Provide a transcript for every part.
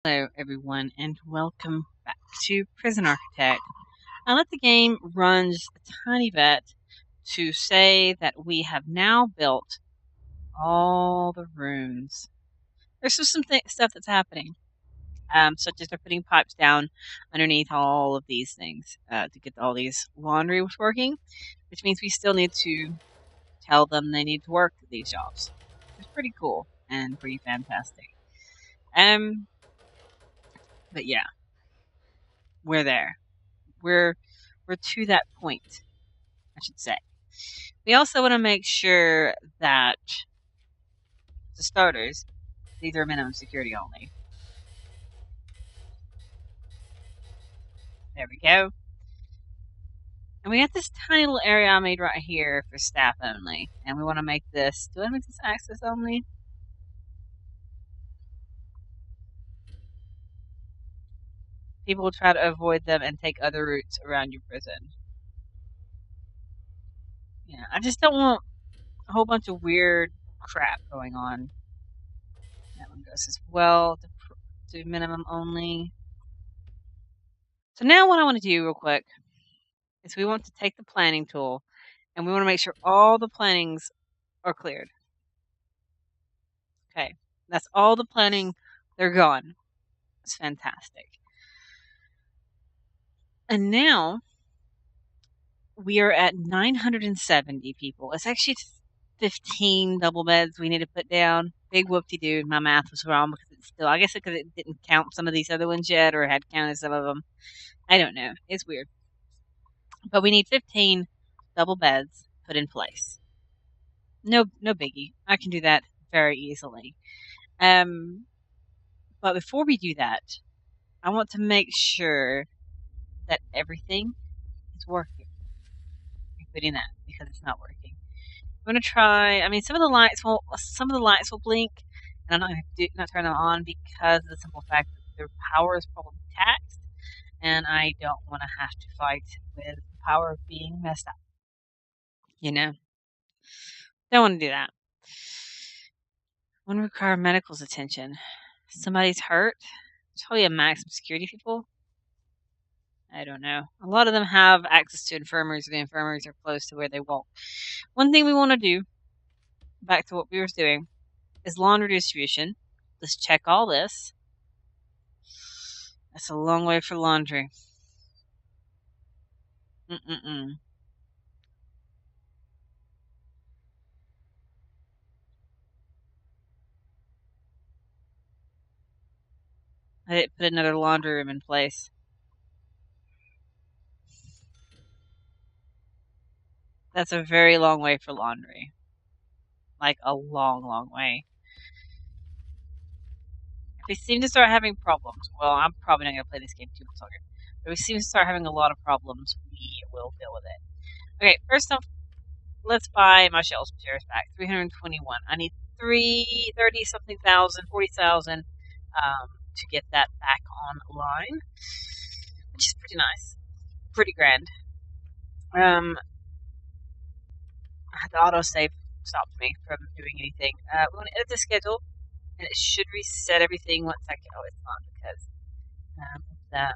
Hello, everyone, and welcome back to Prison Architect. I let the game run just a tiny bit to say that we have now built all the rooms. There's just some stuff that's happening, such as they're putting pipes down underneath all of these things to get all these laundry working, which means we still need to tell them they need to work these jobs. It's pretty cool and pretty fantastic. Um, but yeah, we're there. We're we're to that point, I should say. We also want to make sure that, the starters, these are minimum security only. There we go. And we got this tiny little area I made right here for staff only. And we want to make this, do I make this access only? People will try to avoid them and take other routes around your prison. Yeah, I just don't want a whole bunch of weird crap going on. That one goes as well to minimum only. So now what I want to do real quick is we want to take the planning tool and we want to make sure all the plannings are cleared. Okay, that's all the planning. They're gone. It's fantastic. And now we are at 970 people. It's actually 15 double beds we need to put down. Big whoop-de-doo. My math was wrong because it's still, I guess because it didn't count some of these other ones yet or had counted some of them. I don't know. It's weird. But we need 15 double beds put in place. No biggie. I can do that very easily. But before we do that, I want to make sure that everything is working, including that, because it's not working. I'm gonna try. I mean, some of the lights will blink, and I'm not turn them on because of the simple fact that their power is probably taxed, and I don't want to have to fight with the power being messed up. You know, don't want to do that. Want to require medical's attention. Somebody's hurt. It's probably a maximum security people. I don't know. A lot of them have access to infirmaries, and the infirmaries are close to where they walk. One thing we want to do, back to what we were doing, is laundry distribution. Let's check all this. That's a long way for laundry. Mm-mm-mm. I didn't put another laundry room in place. That's a very long way for laundry. Like a long, long way. If we seem to start having problems, well, I'm probably not going to play this game too much longer. But if we seem to start having a lot of problems, we will deal with it. Okay, first off, let's buy my shells chairs back. 321. I need 330 something thousand, 40,000 to get that back online, which is pretty nice. Pretty grand. The autosave stopped me from doing anything. We want to edit the schedule, and it should reset everything once I can. Oh, it's not because that.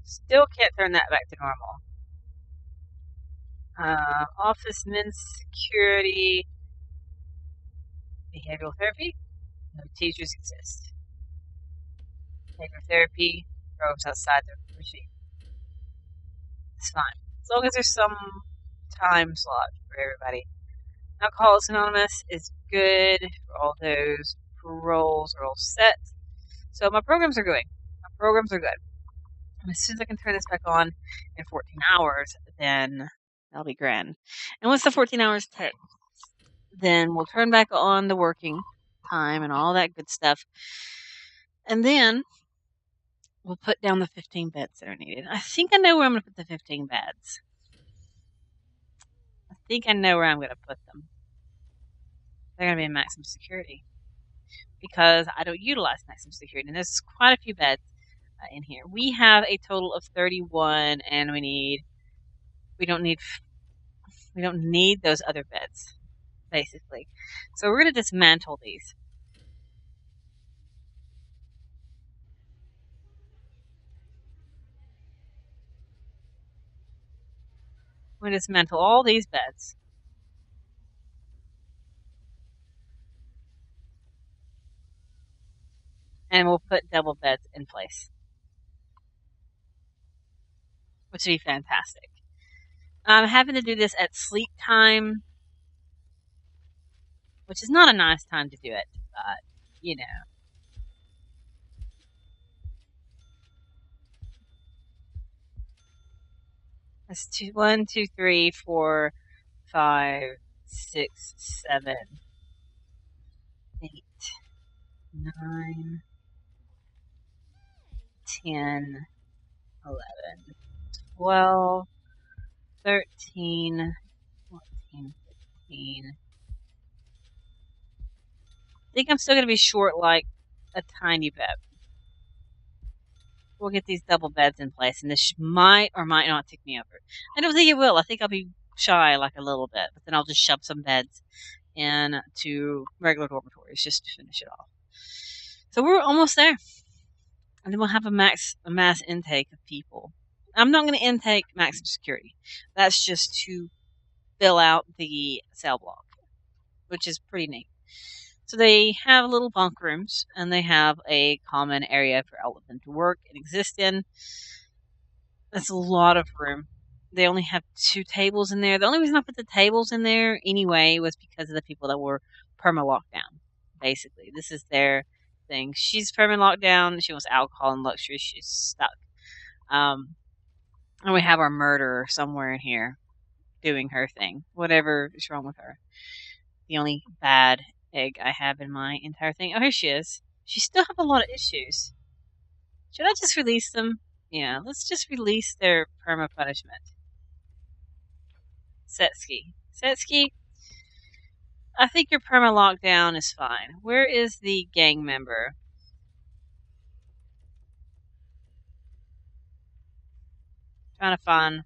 Still can't turn that back to normal. Office, men's security, behavioral therapy. No teachers exist. Behavioral therapy roams outside the regime. It's fine. As long as there's some time slot for everybody. Alcoholics Anonymous is good for all those. Paroles are all set. So my programs are going. My programs are good. And as soon as I can turn this back on in 14 hours, then that'll be grand. And once the 14 hours take, then we'll turn back on the working time and all that good stuff. And then we'll put down the 15 beds that are needed. I think I know where I'm going to put the 15 beds. I think I know where I'm going to put them. They're going to be in maximum security because I don't utilize maximum security. And there's quite a few beds in here. We have a total of 31, and we don't need those other beds, basically. So we're going to dismantle these. We'll dismantle all these beds. And we'll put double beds in place, which would be fantastic. I'm having to do this at sleep time, which is not a nice time to do it, but you know. That's 1, 2, 3, 4, 5, 6, 7, 8, 9, 10, 11, 12, 13, 14, 15. I think I'm still going to be short like a tiny bit. We'll get these double beds in place, and this might or might not tick me over. I don't think it will. I think I'll be shy like a little bit, but then I'll just shove some beds into regular dormitories just to finish it off. So we're almost there. And then we'll have a mass intake of people. I'm not going to intake maximum security. That's just to fill out the cell block, which is pretty neat. So they have little bunk rooms, and they have a common area for all of them to work and exist in. That's a lot of room. They only have 2 tables in there. The only reason I put the tables in there anyway was because of the people that were perma locked down. Basically, this is their thing. She's perma locked down. She wants alcohol and luxury. She's stuck. And we have our murderer somewhere in here doing her thing. Whatever is wrong with her. The only bad egg I have in my entire thing. Oh, here she is. She still have a lot of issues. Should I just release them? Yeah, let's just release their perma punishment. Setsuki. Setsuki, I think your perma lockdown is fine. Where is the gang member? Trying to find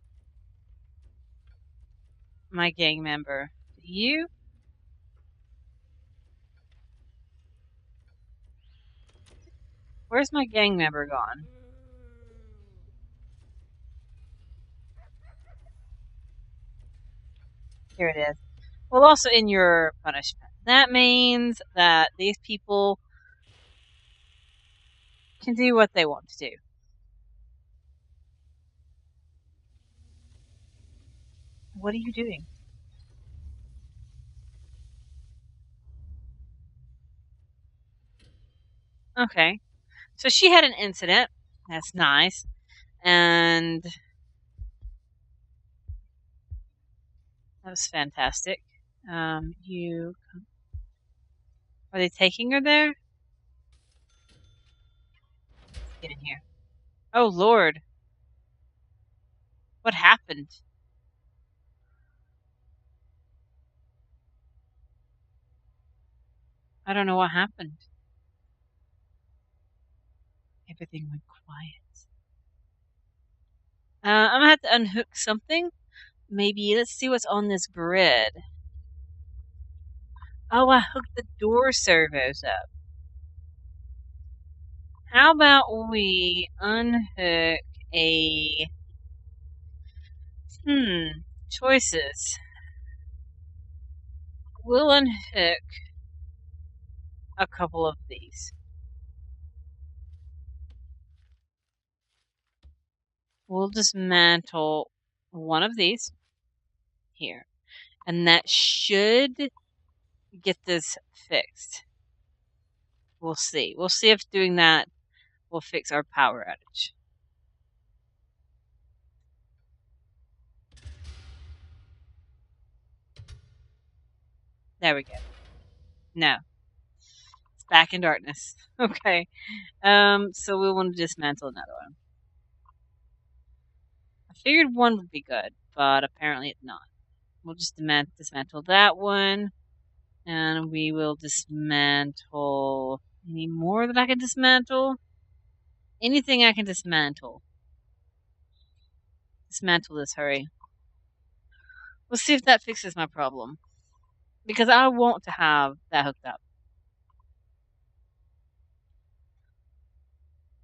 my gang member. You? Where's my gang member gone? Here it is. Well, also in your punishment. That means that these people can do what they want to do. What are you doing? Okay. So she had an incident. That's nice. And that was fantastic. You are they taking her there? Get in here. Oh Lord, what happened? I don't know what happened. Everything went quiet. I'm gonna have to unhook something. Maybe let's see what's on this grid. Oh, I hooked the door servos up. How about we unhook a choices. We'll unhook a couple of these. We'll dismantle one of these here. And that should get this fixed. We'll see. We'll see if doing that will fix our power outage. There we go. No. It's back in darkness. Okay. So we want to dismantle another one. I figured one would be good, but apparently it's not. We'll just dismantle that one. And we will dismantle any more that I can dismantle. Anything I can dismantle. Dismantle this, hurry. We'll see if that fixes my problem. Because I want to have that hooked up.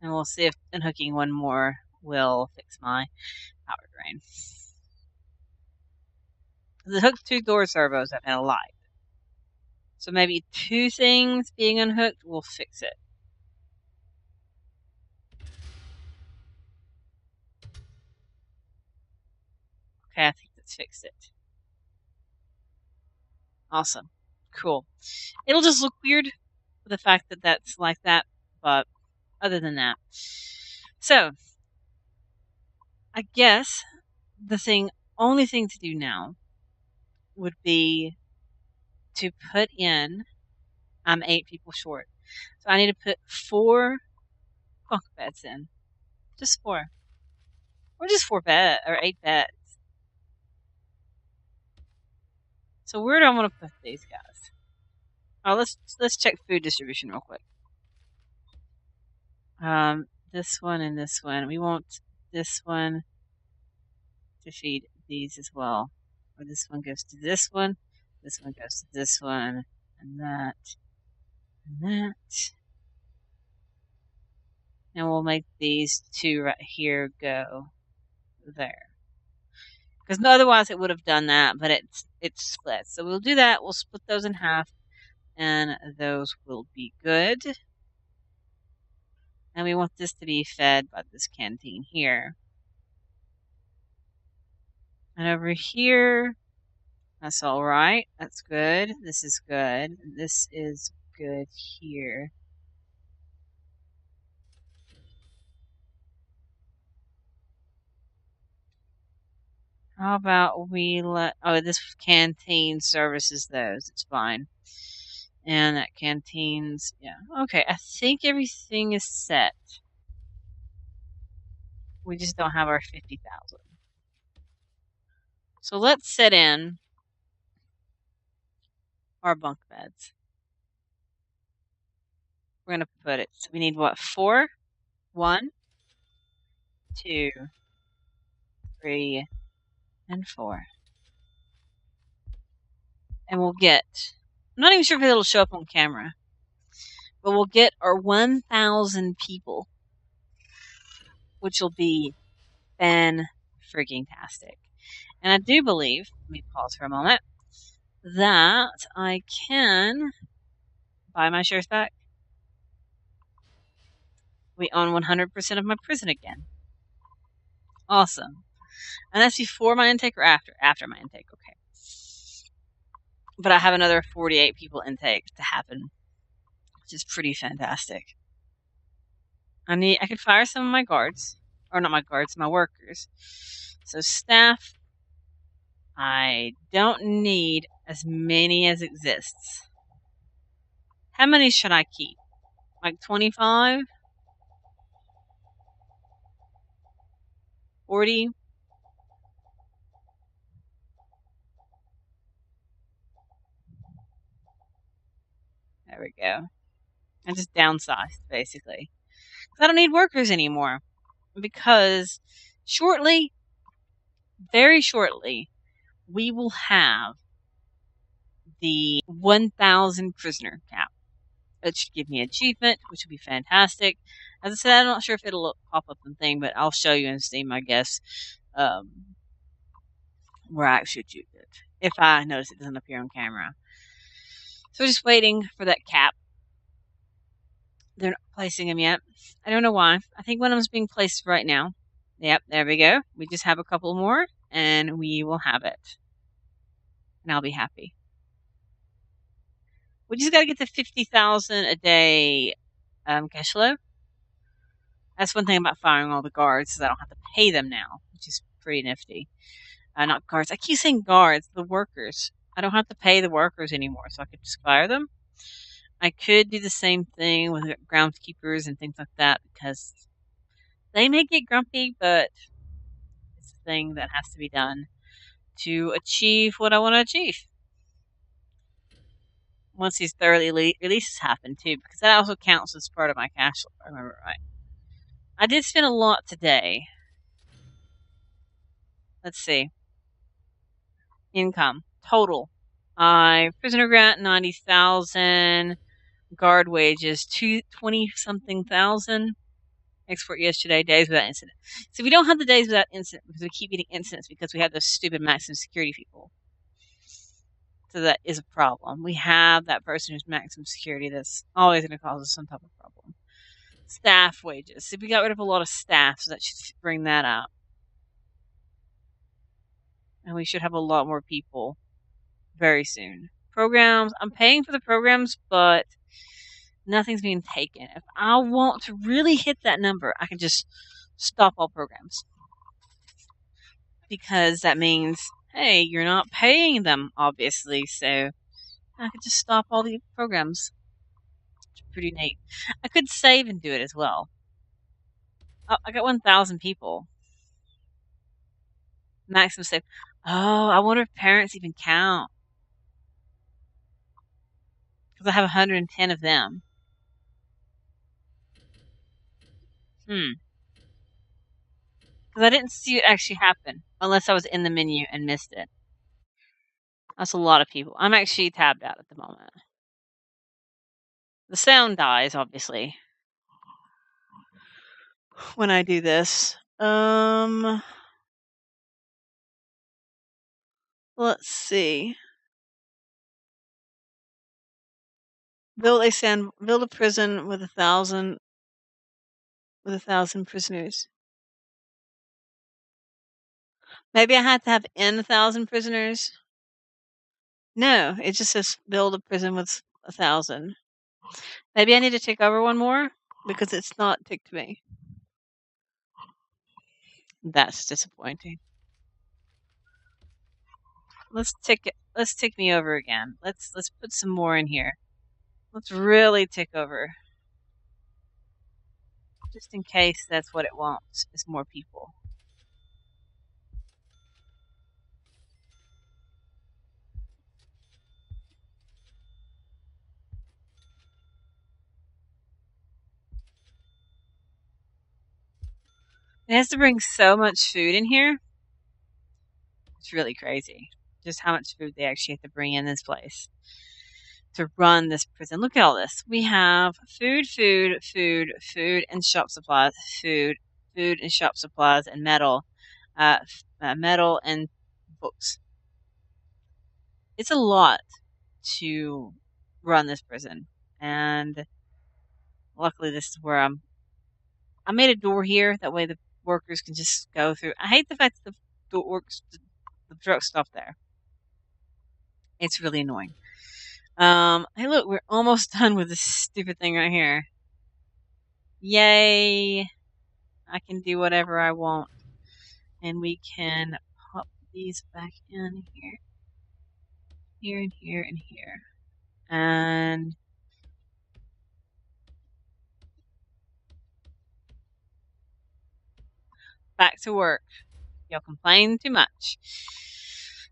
And we'll see if unhooking one more will fix my power drain. the hooked two door servos have been alive. So maybe two things being unhooked will fix it. Okay, I think that's fixed it. Awesome. Cool. It'll just look weird with the fact that that's like that, but other than that. So, I guess the only thing to do now would be to put in, I'm 8 people short. So I need to put 4 bunk beds in. Just 4. Or just 8 beds. So where do I want to put these guys? Oh, let's check food distribution real quick. This one and this one. We want this one to feed these as well. Or this one goes to this one goes to this one, and that, and that. And we'll make these 2 right here go there. Because otherwise it would have done that, but it's split. So we'll do that. We'll split those in half, and those will be good. And we want this to be fed by this canteen here. And over here, that's all right. That's good. This is good. This is good here. How about we this canteen services those. It's fine. And that canteen's, yeah. Okay, I think everything is set. We just don't have our 50,000. So let's set in our bunk beds. We're going to put it. So we need what? 4? 1, 2, 3, and 4. And we'll get, I'm not even sure if it'll show up on camera, but we'll get our 1,000 people, which will be fan-frigging-tastic. And I do believe, let me pause for a moment, that I can buy my shares back. We own 100% of my prison again. Awesome. And that's before my intake or after? After my intake, okay. But I have another 48 people intake to happen, which is pretty fantastic. I could fire some of my guards. Or not my guards, my workers. So staff, I don't need as many as exists. How many should I keep? Like 25? 40? There we go. I just downsized, basically. Because I don't need workers anymore. Because shortly, very shortly, we will have the 1,000 prisoner cap. It should give me an achievement, which would be fantastic. As I said, I'm not sure if it'll pop up in thing, but I'll show you in Steam, I guess, where I actually achieved it. If I notice it doesn't appear on camera. So we're just waiting for that cap. They're not placing them yet. I don't know why. I think one of them's being placed right now. Yep, there we go. We just have a couple more, and we will have it. And I'll be happy. We just got to get to 50,000 a day cash flow. That's one thing about firing all the guards, is I don't have to pay them now, which is pretty nifty. Not guards. I keep saying guards, the workers. I don't have to pay the workers anymore, so I could just fire them. I could do the same thing with groundskeepers and things like that, because they may get grumpy, but it's a thing that has to be done to achieve what I want to achieve. Once these thoroughly releases happen, too, because that also counts as part of my cash flow, if I remember right. I did spend a lot today. Let's see. Income. Total. Prisoner grant, 90,000. Guard wages, 20-something thousand. Export yesterday, days without incident. So we don't have the days without incident because we keep getting incidents because we have those stupid maximum security people. So that is a problem. We have that person who's maximum security that's always going to cause us some type of problem. Staff wages. See, we got rid of a lot of staff, so that should bring that up. And we should have a lot more people very soon. Programs. I'm paying for the programs, but nothing's being taken. If I want to really hit that number, I can just stop all programs. Because that means, hey, you're not paying them, obviously, so I could just stop all the programs. It's pretty neat. I could save and do it as well. Oh, I got 1,000 people. Maximum save. Oh, I wonder if parents even count. Because I have 110 of them. Because I didn't see it actually happen. Unless I was in the menu and missed it. That's a lot of people. I'm actually tabbed out at the moment. The sound dies, obviously, when I do this. Let's see. Build a prison with 1,000 prisoners. Maybe I had to have in 1,000 prisoners. No, it just says build a prison with 1,000. Maybe I need to take over one more because it's not ticked me. That's disappointing. Let's tick me over again. Let's put some more in here. Let's really tick over. Just in case that's what it wants, is more people. It has to bring so much food in here. It's really crazy. Just how much food they actually have to bring in this place to run this prison. Look at all this. We have food, and shop supplies, food and shop supplies, and metal, metal and books. It's a lot to run this prison, and luckily this is where I made a door here. That way the workers can just go through. I hate the fact that the truck stopped there. It's really annoying. Hey, look, we're almost done with this stupid thing right here. Yay! I can do whatever I want. And we can pop these back in here. Here and here and here. And back to work. Y'all complain too much.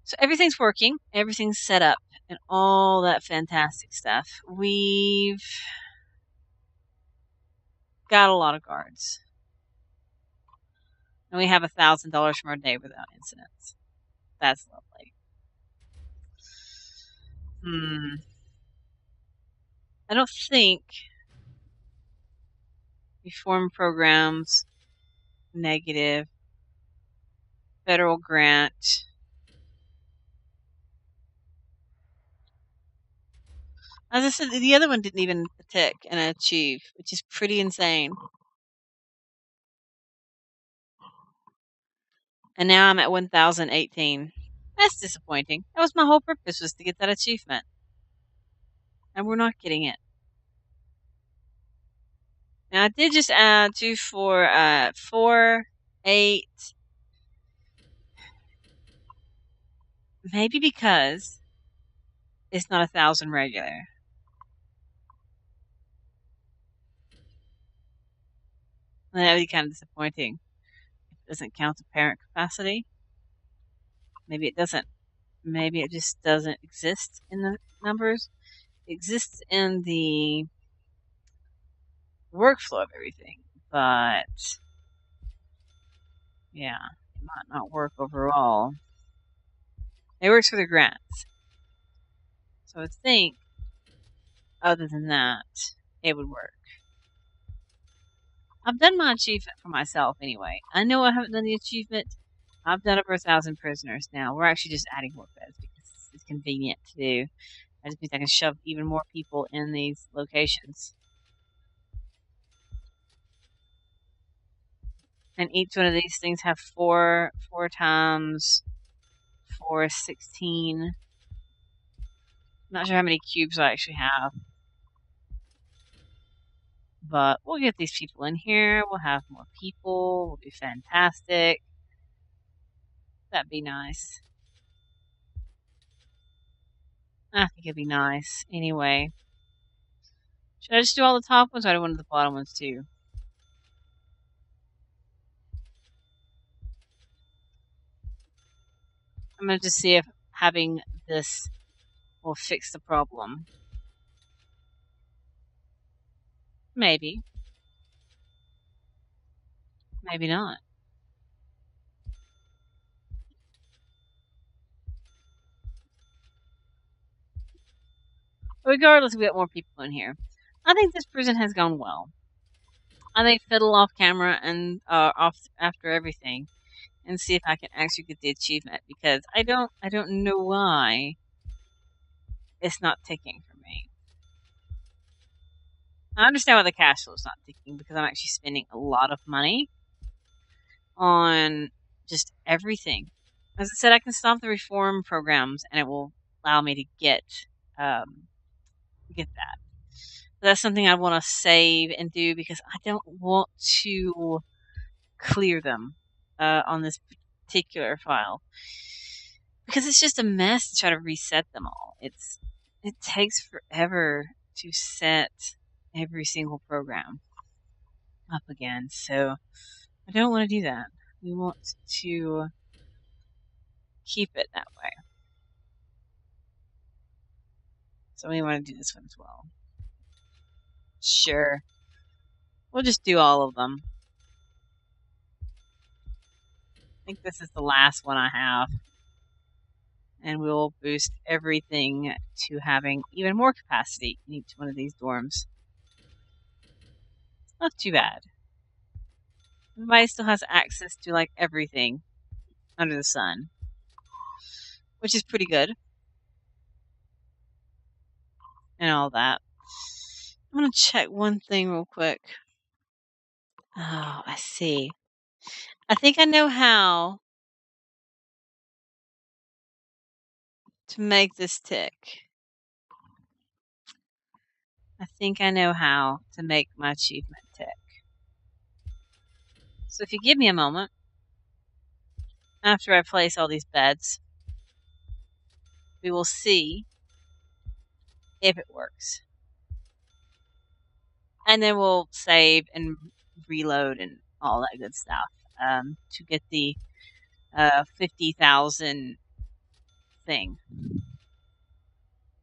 So everything's working. Everything's set up. And all that fantastic stuff. We've got a lot of guards. And we have $1,000 from our day without incidents. That's lovely. I don't think reform programs, negative, federal grant. As I said, the other one didn't even tick and achieve, which is pretty insane. And now I'm at 1,018. That's disappointing. That was my whole purpose, was to get that achievement. And we're not getting it. Now I did just add 2, 4, 4, 8. Maybe because it's not 1,000 regular. That would be kind of disappointing. It doesn't count the parent capacity. Maybe it doesn't. Maybe it just doesn't exist in the numbers. It exists in the workflow of everything, but yeah, it might not work overall. It works for the grants. So I would think, other than that, it would work. I've done my achievement for myself anyway. I know I haven't done the achievement. I've done over 1,000 prisoners now. We're actually just adding more beds because it's convenient to do. That just means I can shove even more people in these locations. And each one of these things have 4 times 4 is 16. Not sure how many cubes I actually have. But we'll get these people in here. We'll have more people. We'll be fantastic. That'd be nice. I think it'd be nice. Anyway. Should I just do all the top ones or do I want the bottom ones too? I'm going to just see if having this will fix the problem. Maybe. Maybe not. Regardless, we got more people in here. I think this prison has gone well. I think fiddle off camera and off after everything, and see if I can actually get the achievement because I don't know why it's not ticking for me. I understand why the cash flow is not ticking because I'm actually spending a lot of money on just everything. As I said, I can stop the reform programs and it will allow me to get that. That's something I want to save and do because I don't want to clear them on this particular file because it's just a mess to try to reset them all. It takes forever to set every single program up again, so I don't want to do that. We want to keep it that way. So we want to do this one as well. Sure. We'll just do all of them. I think this is the last one I have. And we'll boost everything to having even more capacity in each one of these dorms. Not too bad. Everybody still has access to like everything under the sun, which is pretty good. And all that. I'm going to check one thing real quick. Oh, I see. I think I know how to make this tick. I think I know how to make my achievement tick. So if you give me a moment, after I place all these beds, we will see if it works. And then we'll save and reload and all that good stuff to get the 50,000 thing.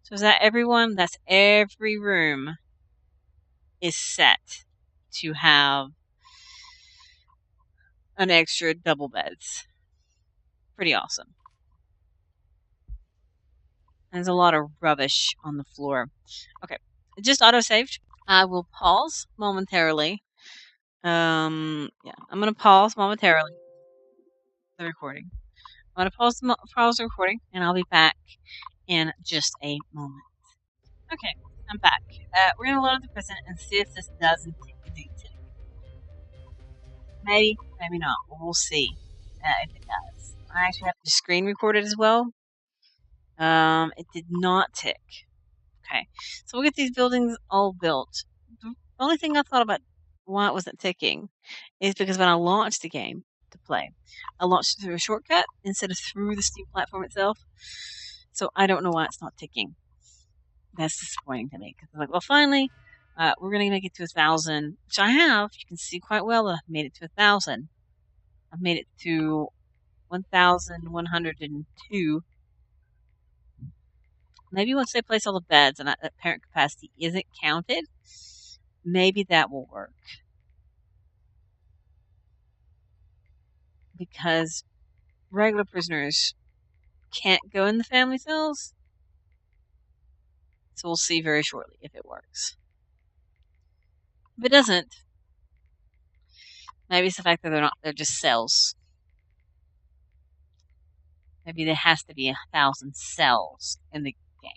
So is that everyone? That's every room is set to have an extra double beds. Pretty awesome. There's a lot of rubbish on the floor. Okay, it just auto-saved. I will pause momentarily. Yeah, I'm going to pause momentarily the recording. I'm going to pause the recording, and I'll be back in just a moment. Okay, I'm back. We're going to load up the prison and see if this does indeed tick. Maybe, maybe not. We'll see if it does. I actually have the screen recorded as well. It did not tick. Okay, so we'll get these buildings all built. The only thing I thought about why it wasn't ticking is because when I launched the game to play, I launched it through a shortcut instead of through the Steam platform itself. So I don't know why it's not ticking. That's disappointing to me because I'm like, well, finally, we're gonna make it to 1,000, which I have. You can see quite well that I've made it to 1,000. I've made it to 1,102. Maybe once they place all the beds and that parent capacity isn't counted, maybe that will work. Because regular prisoners can't go in the family cells. So we'll see very shortly if it works. If it doesn't, maybe it's the fact that they're just cells. Maybe there has to be 1,000 cells in the game.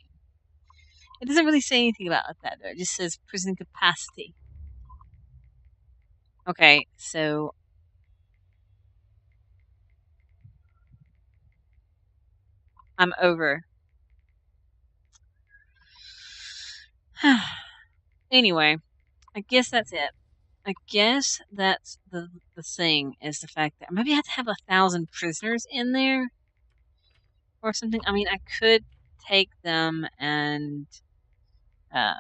It doesn't really say anything about that, though. It just says prison capacity. Okay, so I'm over. Anyway, I guess that's it. I guess that's the thing, is the fact that maybe I have to have 1,000 prisoners in there or something. I mean, I could take them and uh,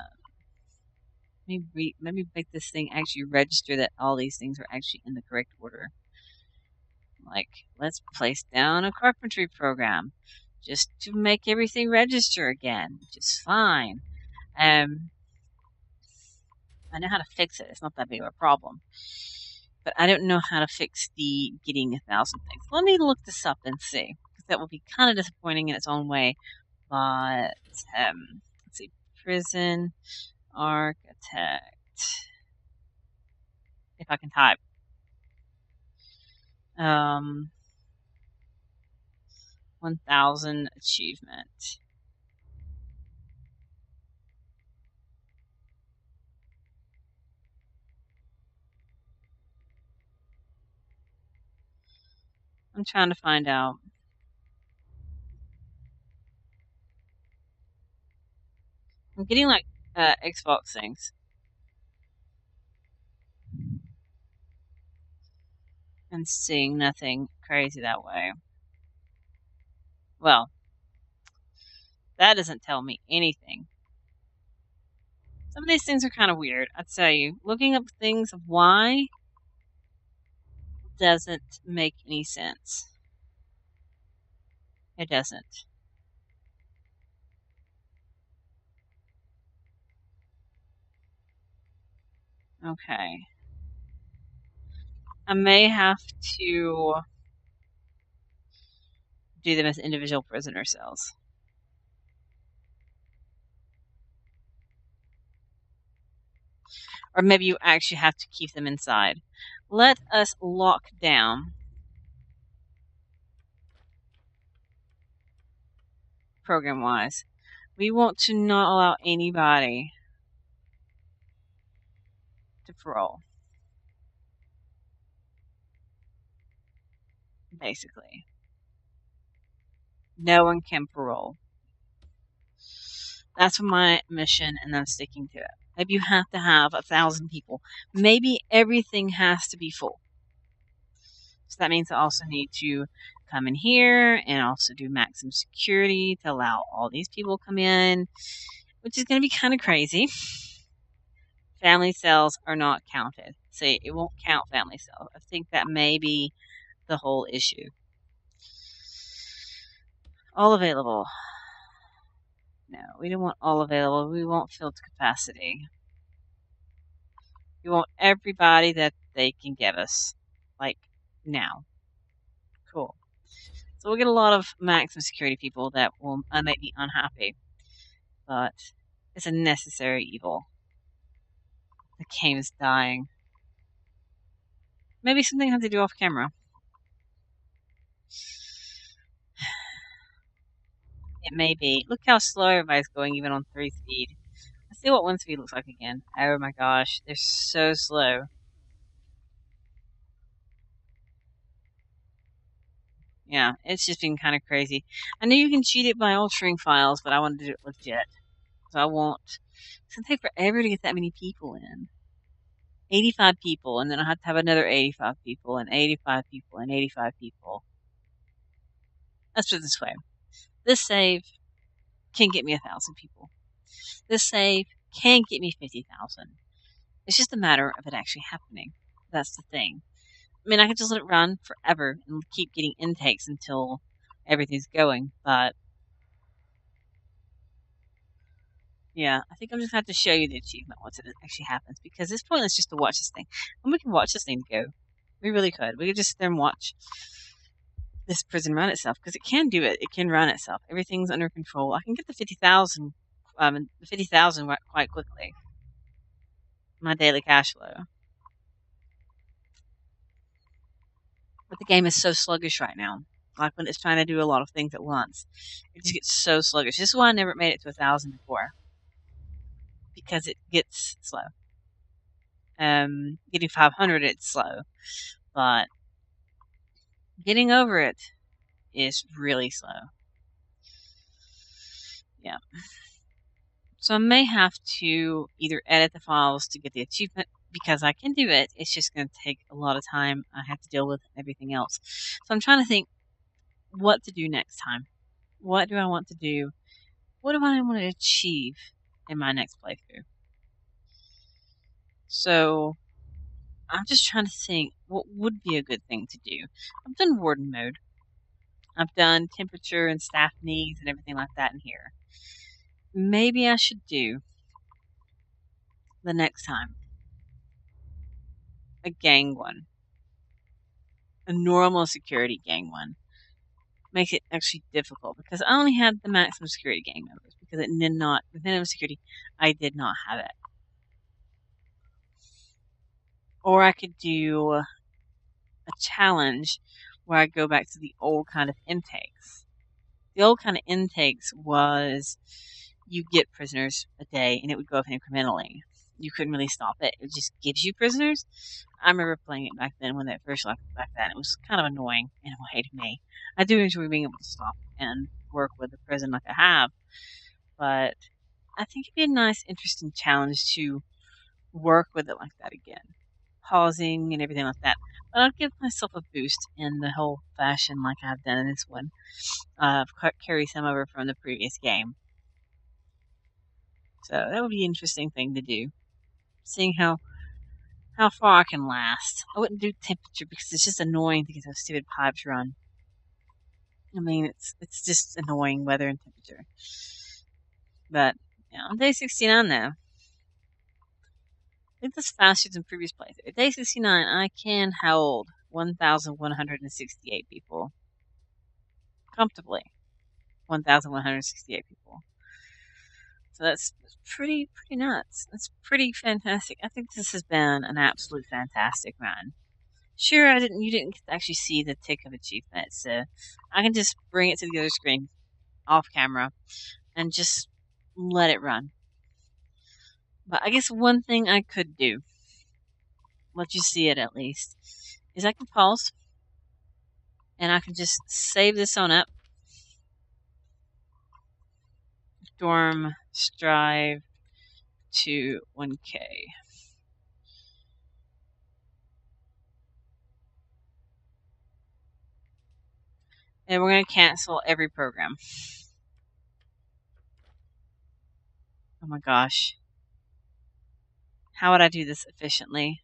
maybe make this thing actually register that all these things are actually in the correct order. Like, let's place down a carpentry program just to make everything register again, which is fine. I know how to fix it. It's not that big of a problem. But I don't know how to fix the getting 1,000 things. Let me look this up and see, because that will be kind of disappointing in its own way. But let's see, prison architect. If I can type. 1,000 achievement. I'm trying to find out. I'm getting like Xbox things. And seeing nothing crazy that way. Well, that doesn't tell me anything. Some of these things are kind of weird, I'd tell you. Looking up things of why doesn't make any sense. It doesn't. Okay. I may have to do them as individual prisoner cells. Or maybe you actually have to keep them inside. Let us lock down program-wise. We want to not allow anybody to parole. Basically. No one can parole. That's my mission, and I'm sticking to it. Maybe you have to have 1,000 people. Maybe everything has to be full. So that means I also need to come in here and also do maximum security to allow all these people to come in, which is going to be kind of crazy. Family cells are not counted. See, it won't count family cells. I think that may be the whole issue. All available. No, we don't want all available. We want filled capacity. We want everybody that they can give us. Like, now. Cool. So we'll get a lot of maximum security people that will make me unhappy. But it's a necessary evil. The game is dying. Maybe something I have to do off camera. It may be. Look how slow everybody's going, even on 3 speed. Let's see what 1 speed looks like again. Oh my gosh, they're so slow. Yeah, it's just been kind of crazy. I know you can cheat it by altering files, but I want to do it legit. So I won't. It's going to take forever to get that many people in. 85 people, and then I have to have another 85 people, and 85 people, and 85 people. Let's put it this way. This save can get me 1,000 people. This save can get me 50,000. It's just a matter of it actually happening. That's the thing. I mean, I could just let it run forever and keep getting intakes until everything's going, but yeah, I think I'm just going to have to show you the achievement once it actually happens, because it's pointless just to watch this thing. And we can watch this thing go. We really could. We could just sit there and watch this prison run itself, because it can do it. It can run itself. Everything's under control. I can get the 50,000 quite quickly. My daily cash flow. But the game is so sluggish right now. Like when it's trying to do a lot of things at once, it just gets so sluggish. This is why I never made it to 1,000 before, because it gets slow. Getting 500, it's slow, but getting over it is really slow. Yeah. So I may have to either edit the files to get the achievement, because I can do it. It's just going to take a lot of time. I have to deal with everything else. So I'm trying to think what to do next time. What do I want to do? What do I want to achieve in my next playthrough? So I'm just trying to think what would be a good thing to do. I've done warden mode. I've done temperature and staff needs and everything like that in here. Maybe I should do the next time a gang one. A normal security gang one. Makes it actually difficult because I only had the maximum security gang members because it did not, with minimum security, I did not have it. Or I could do a challenge where I go back to the old kind of intakes. The old kind of intakes was you get prisoners a day and it would go up incrementally. You couldn't really stop it. It just gives you prisoners. I remember playing it back then when it first left back then. It was kind of annoying in a way to me. I do enjoy being able to stop and work with the prison like I have, but I think it'd be a nice, interesting challenge to work with it like that again. Pausing and everything like that. But I'll give myself a boost in the whole fashion like I've done in this one. Carry some over from the previous game. So that would be an interesting thing to do. Seeing how far I can last. I wouldn't do temperature because it's just annoying to get those stupid pipes run. I mean, it's just annoying weather and temperature. But yeah, on day 69 though, I think that's faster than previous playthrough. At day 69, I can hold 1,168 people comfortably. 1,168 people. So that's pretty nuts. That's pretty fantastic. I think this has been an absolute fantastic run. Sure, you didn't get to actually see the tick of achievement, so I can just bring it to the other screen off camera and just let it run. But I guess one thing I could do, let you see it at least, is I can pause and I can just save this on up. Storm Strive to 1K. And we're going to cancel every program. Oh my gosh. How would I do this efficiently?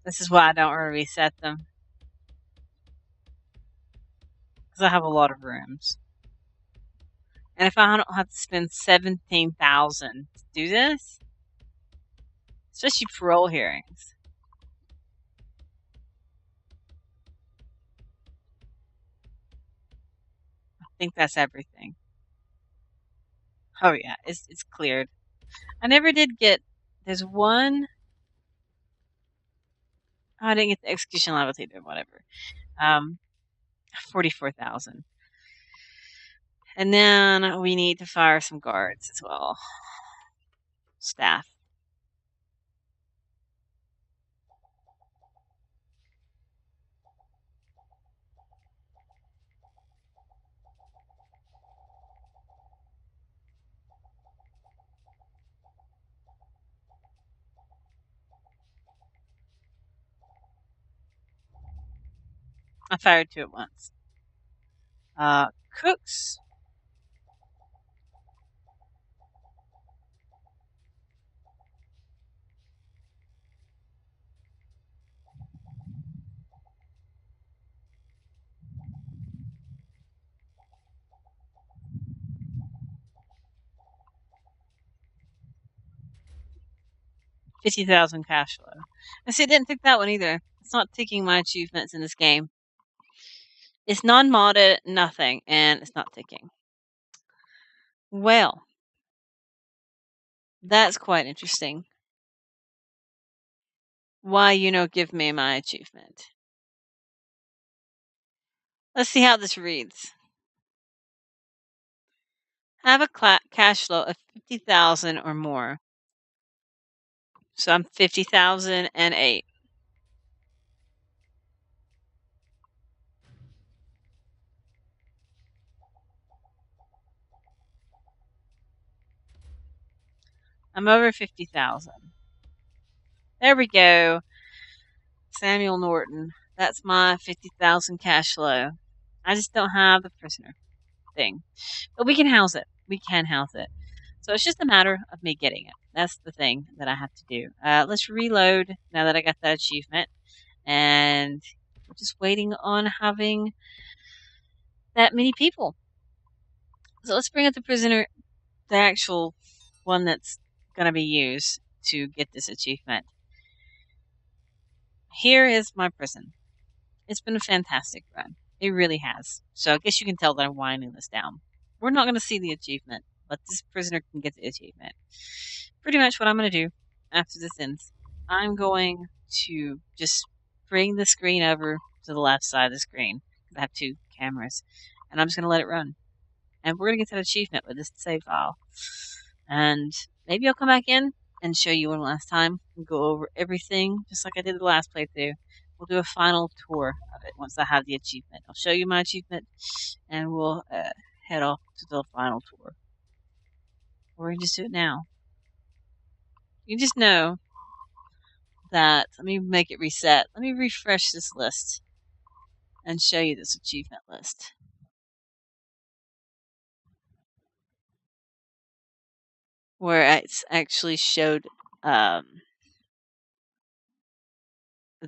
This is why I don't want to reset them. Because I have a lot of rooms. And if I don't have to spend 17,000 to do this, especially parole hearings. I think that's everything. Oh yeah, it's cleared. I never did get. There's one. Oh, I didn't get the execution liability or whatever. 44,000. And then we need to fire some guards as well. Staff. I fired two at once. Cooks. $50,000 cash flow. I see, it didn't take that one either. It's not taking my achievements in this game. It's non-modded, nothing, and it's not ticking. Well, that's quite interesting. Why give me my achievement? Let's see how this reads. Have a cash flow of 50,000 or more. So I'm 50,008. I'm over 50,000. There we go. Samuel Norton. That's my 50,000 cash flow. I just don't have the prisoner thing. But we can house it. We can house it. So it's just a matter of me getting it. That's the thing that I have to do. Let's reload now that I got that achievement. And we're just waiting on having that many people. So let's bring up the prisoner, the actual one that's going to be used to get this achievement. Here is my prison. It's been a fantastic run. It really has. So I guess you can tell that I'm winding this down. We're not going to see the achievement, but this prisoner can get the achievement. Pretty much what I'm going to do after this ends, I'm going to just bring the screen over to the left side of the screen. I have two cameras. And I'm just going to let it run. And we're going to get that achievement with this save file. And maybe I'll come back in and show you one last time and go over everything just like I did the last playthrough. We'll do a final tour of it once I have the achievement. I'll show you my achievement and we'll head off to the final tour. We're going to just do it now. You just know that, let me make it reset. Let me refresh this list and show you this achievement list. Where it's actually showed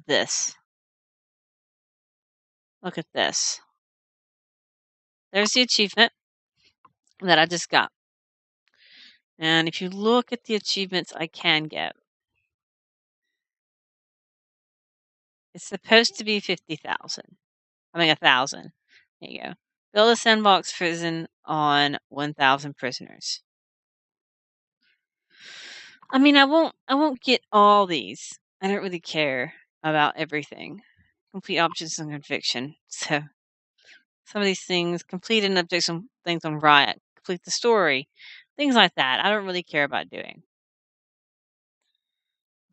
this. Look at this. There's the achievement that I just got. And if you look at the achievements I can get, it's supposed to be 50,000. I mean 1,000. There you go. Build a sandbox prison on 1,000 prisoners. I mean, I won't get all these. I don't really care about everything. Complete objects on conviction. So some of these things, complete an object, some things on riot, complete the story, things like that. I don't really care about doing.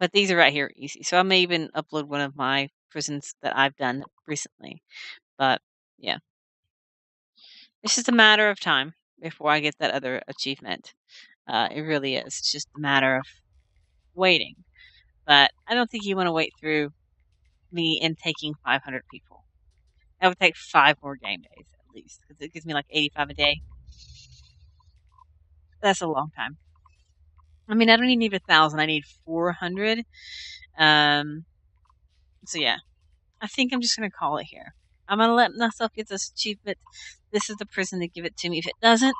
But these are right here easy. So I may even upload one of my prisons that I've done recently. But yeah. It's just a matter of time before I get that other achievement. It really is. It's just a matter of waiting. But I don't think you want to wait through me and taking 500 people. That would take 5 more game days at least, because it gives me like 85 a day. That's a long time. I mean, I don't even need 1,000. I need 400. So yeah, I think I'm just gonna call it here. I'm gonna let myself get this achievement. This is the prison to give it to me. If it doesn't,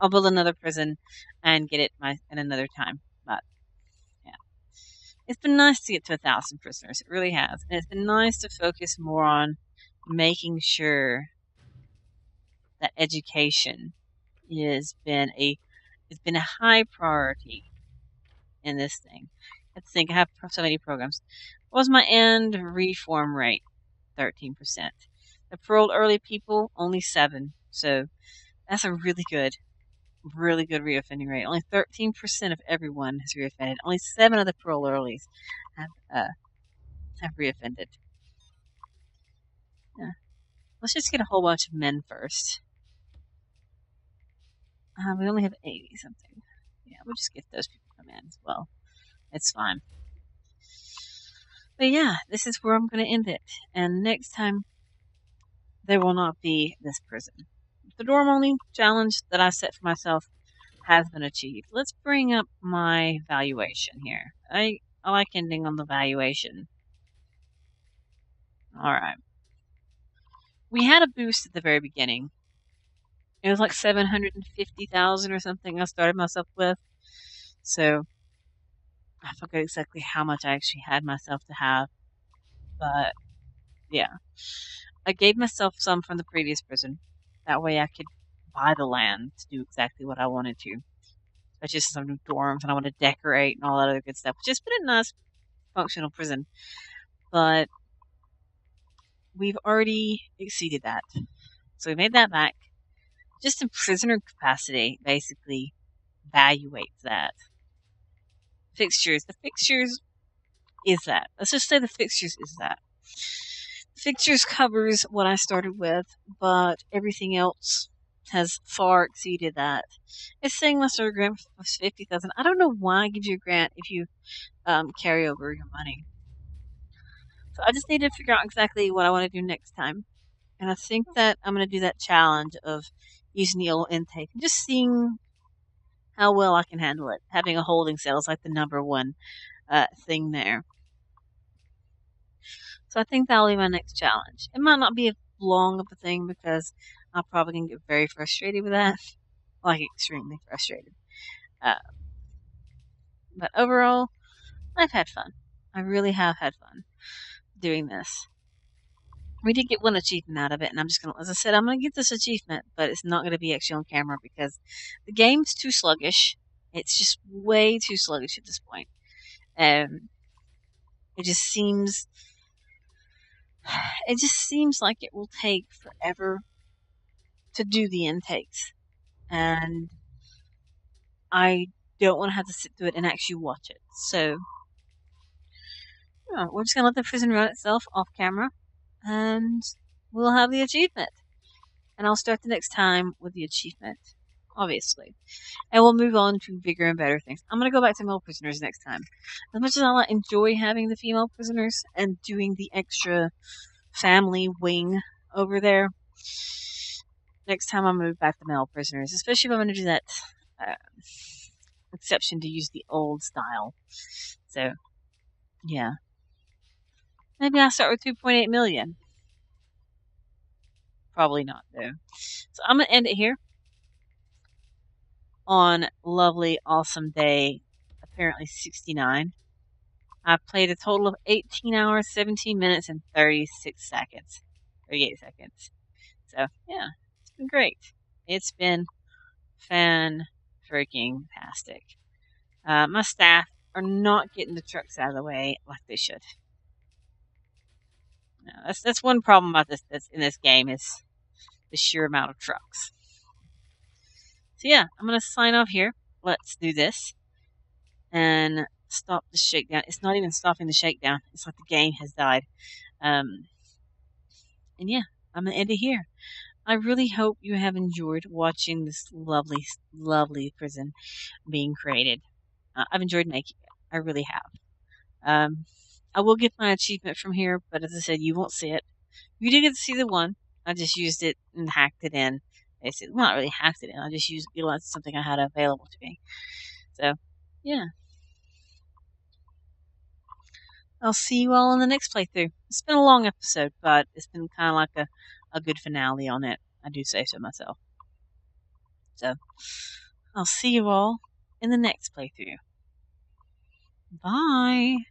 I'll build another prison and get it in another time. But yeah, it's been nice to get to 1,000 prisoners. It really has, and it's been nice to focus more on making sure that education has been a high priority in this thing. Let's think. I have so many programs. What was my end reform rate? 13%. The paroled early people only 7. So that's a really good reoffending rate. Only 13% of everyone has reoffended. Only 7 of the parole earlies have reoffended. Yeah. Let's just get a whole bunch of men first. We only have 80 something. Yeah, we'll just get those people come in as well. It's fine. But yeah, this is where I'm going to end it. And next time, there will not be this prison. The dorm only challenge that I set for myself has been achieved. Let's bring up my valuation here. I like ending on the valuation. Alright. We had a boost at the very beginning. It was like 750,000 or something I started myself with. So I forget exactly how much I actually had myself to have. But yeah. I gave myself some from the previous prison. That way I could buy the land to do exactly what I wanted to. Such as some new dorms and I want to decorate and all that other good stuff. Just been a nice functional prison. But we've already exceeded that. So we made that back. Just in prisoner capacity, basically, evaluates that. Fixtures. The fixtures is that. Let's just say the fixtures is that. Fixtures covers what I started with, but everything else has far exceeded that. It's saying my starter grant was 50,000. I don't know why it gives you a grant if you carry over your money. So I just need to figure out exactly what I want to do next time. And I think that I'm going to do that challenge of using the old intake and just seeing how well I can handle it. Having a holding cell is like the number one thing there. So I think that'll be my next challenge. It might not be as long of a thing because I'm probably going to get very frustrated with that. Like, extremely frustrated. But overall, I've had fun. I really have had fun doing this. We did get one achievement out of it, and I'm just going to, as I said, I'm going to get this achievement, but it's not going to be actually on camera because the game's too sluggish. It's just way too sluggish at this point. It just seems like it will take forever to do the intakes, and I don't want to have to sit through it and actually watch it. So we're just gonna let the prison run itself off camera, and we'll have the achievement. And I'll start the next time with the achievement, obviously, and we'll move on to bigger and better things. I'm gonna go back to male prisoners next time. As much as I enjoy having the female prisoners and doing the extra family wing over there, next time I'm gonna move back to male prisoners, especially if I'm gonna do that exception to use the old style. So, yeah. Maybe I'll start with 2.8 million. Probably not, though. So I'm going to end it here on lovely, awesome day, apparently 69. I played a total of 18 hours, 17 minutes, and 36 seconds. 38 seconds. So, yeah, it's been great. It's been fan-freaking-tastic. My staff are not getting the trucks out of the way like they should. No, that's one problem about this in this game is the sheer amount of trucks. So yeah, I'm gonna sign off here. Let's do this and stop the shakedown. It's not even stopping the shakedown. It's like the game has died. And yeah, I'm gonna end it here. I really hope you have enjoyed watching this lovely, lovely prison being created. I've enjoyed making it. I really have. I will get my achievement from here, but as I said, you won't see it. You do get to see the one. I just used it and hacked it in. Basically, well, not really hacked it in. I just utilized something I had available to me. So, yeah. I'll see you all in the next playthrough. It's been a long episode, but it's been kind of like a good finale on it. I do say so myself. So, I'll see you all in the next playthrough. Bye.